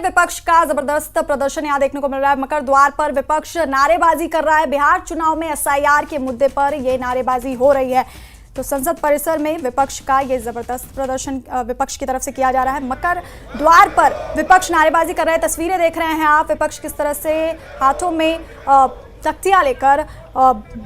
विपक्ष का जबरदस्त प्रदर्शन यहां देखने को मिल रहा है। मकर द्वार पर विपक्ष नारेबाजी कर रहा है। बिहार चुनाव में एसआईआर के मुद्दे पर यह नारेबाजी हो रही है। तो संसद परिसर में विपक्ष का ये जबरदस्त प्रदर्शन विपक्ष की तरफ से किया जा रहा है। मकर द्वार पर विपक्ष नारेबाजी कर रहे हैं। तस्वीरें देख रहे हैं आप, विपक्ष किस तरह से हाथों में तख्तियां लेकर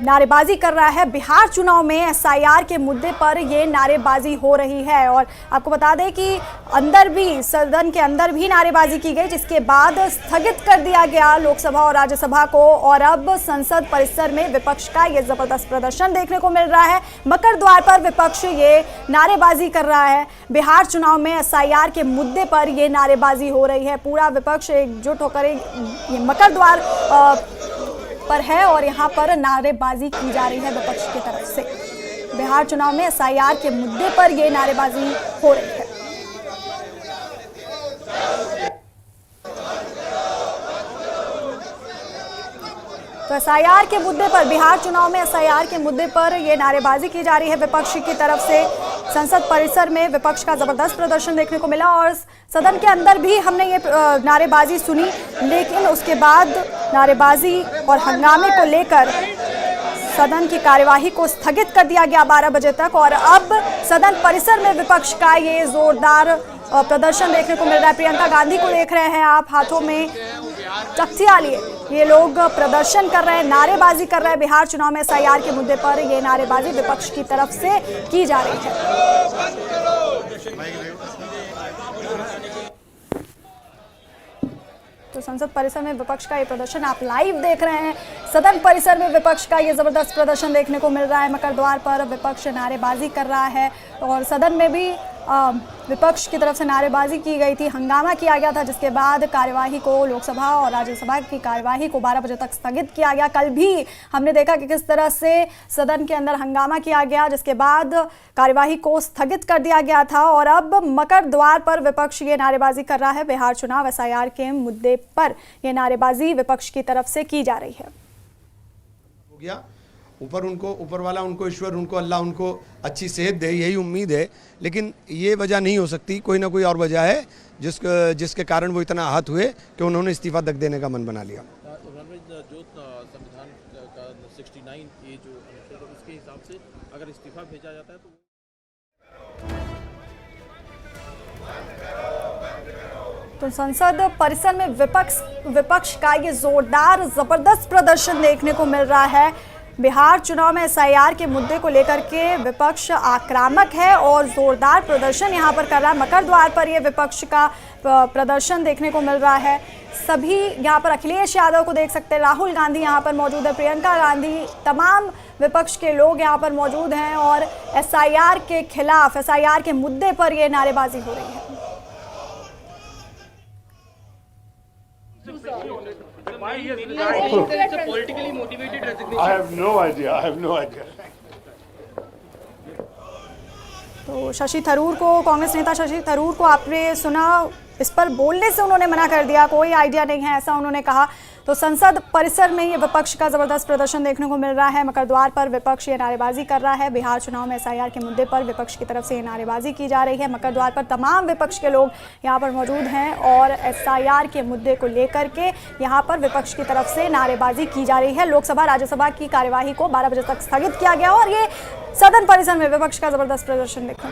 नारेबाजी कर रहा है। बिहार चुनाव में एसआईआर के मुद्दे पर ये नारेबाजी हो रही है। और आपको बता दें कि अंदर भी, सदन के अंदर भी नारेबाजी की गई, जिसके बाद स्थगित कर दिया गया लोकसभा और राज्यसभा को। और अब संसद परिसर में विपक्ष का ये जबरदस्त प्रदर्शन देखने को मिल रहा है। मकर द्वार पर विपक्ष ये नारेबाजी कर रहा है। बिहार चुनाव में एसआईआर के मुद्दे पर ये नारेबाजी हो रही है। पूरा विपक्ष एकजुट होकर ये मकर द्वार पर है और यहाँ पर नारेबाजी की जा रही है विपक्ष की तरफ से। बिहार चुनाव में एसआईआर के मुद्दे पर यह नारेबाजी हो रही है। तो एसआईआर के मुद्दे पर, बिहार चुनाव में एसआईआर के मुद्दे पर यह नारेबाजी की जा रही है विपक्ष की तरफ से। संसद परिसर में विपक्ष का जबरदस्त प्रदर्शन देखने को मिला और सदन के अंदर भी हमने ये नारेबाजी सुनी, लेकिन उसके बाद नारेबाजी और हंगामे को लेकर सदन की कार्यवाही को स्थगित कर दिया गया 12 बजे तक। और अब सदन परिसर में विपक्ष का ये जोरदार प्रदर्शन देखने को मिल रहा है। प्रियंका गांधी को देख रहे हैं आप, हाथों में तख्तियां लिए ये लोग प्रदर्शन कर रहे हैं, नारेबाजी कर रहे हैं। बिहार चुनाव में एसआईआर के मुद्दे पर ये नारेबाजी विपक्ष की तरफ से की जा रही है। तो संसद परिसर में विपक्ष का ये प्रदर्शन आप लाइव देख रहे हैं। सदन परिसर में विपक्ष का ये जबरदस्त प्रदर्शन देखने को मिल रहा है। मकर द्वार पर विपक्ष नारेबाजी कर रहा है और सदन में भी विपक्ष की तरफ से नारेबाजी की गई थी, हंगामा किया गया था, जिसके बाद कार्यवाही को, लोकसभा और राज्यसभा की कार्यवाही को 12 बजे तक स्थगित किया गया। कल भी हमने देखा कि किस तरह से सदन के अंदर हंगामा किया गया, जिसके बाद कार्यवाही को स्थगित कर दिया गया था। और अब मकर द्वार पर विपक्ष ये नारेबाजी कर रहा है। बिहार चुनाव एसआईआर के मुद्दे पर यह नारेबाजी विपक्ष की तरफ से की जा रही है। हो गया ऊपर वाला उनको, ईश्वर उनको, अल्लाह उनको अच्छी सेहत दे, यही उम्मीद है। लेकिन ये वजह नहीं हो सकती, कोई ना कोई और वजह है जिसके कारण वो इतना आहत हुए कि उन्होंने इस्तीफा तक देने का मन बना लिया। जो संविधान का 69A जो अनुच्छेद, उसके हिसाब से अगर इस्तीफा भेजा जाता है तो संसद परिसर में विपक्ष का ये जोरदार जबरदस्त प्रदर्शन देखने को मिल रहा है। बिहार चुनाव में एसआईआर के मुद्दे को लेकर के विपक्ष आक्रामक है और जोरदार प्रदर्शन यहां पर कर रहा है। मकर द्वार पर यह विपक्ष का प्रदर्शन देखने को मिल रहा है। सभी यहां पर, अखिलेश यादव को देख सकते हैं, राहुल गांधी यहां पर मौजूद है, प्रियंका गांधी, तमाम विपक्ष के लोग यहां पर मौजूद हैं और एसआईआर के खिलाफ, एसआईआर के मुद्दे पर यह नारेबाजी हो रही है। Why he has resigned? It's a politically motivated resignation. I have no idea. तो शशि थरूर को, कांग्रेस नेता शशि थरूर को आपने सुना, इस पर बोलने से उन्होंने मना कर दिया, कोई आइडिया नहीं है, ऐसा उन्होंने कहा। तो संसद परिसर में ये विपक्ष का जबरदस्त प्रदर्शन देखने को मिल रहा है। मकर द्वार पर विपक्ष ये नारेबाजी कर रहा है। बिहार चुनाव में एसआईआर के मुद्दे पर विपक्ष की तरफ से ये नारेबाजी की जा रही है। मकर द्वार पर तमाम विपक्ष के लोग यहाँ पर मौजूद हैं और एसआईआर के मुद्दे को लेकर के यहाँ पर विपक्ष की तरफ से नारेबाजी की जा रही है। लोकसभा राज्यसभा की कार्यवाही को 12 बजे तक स्थगित किया गया और ये सदन परिसर में विपक्ष का जबरदस्त प्रदर्शन देखने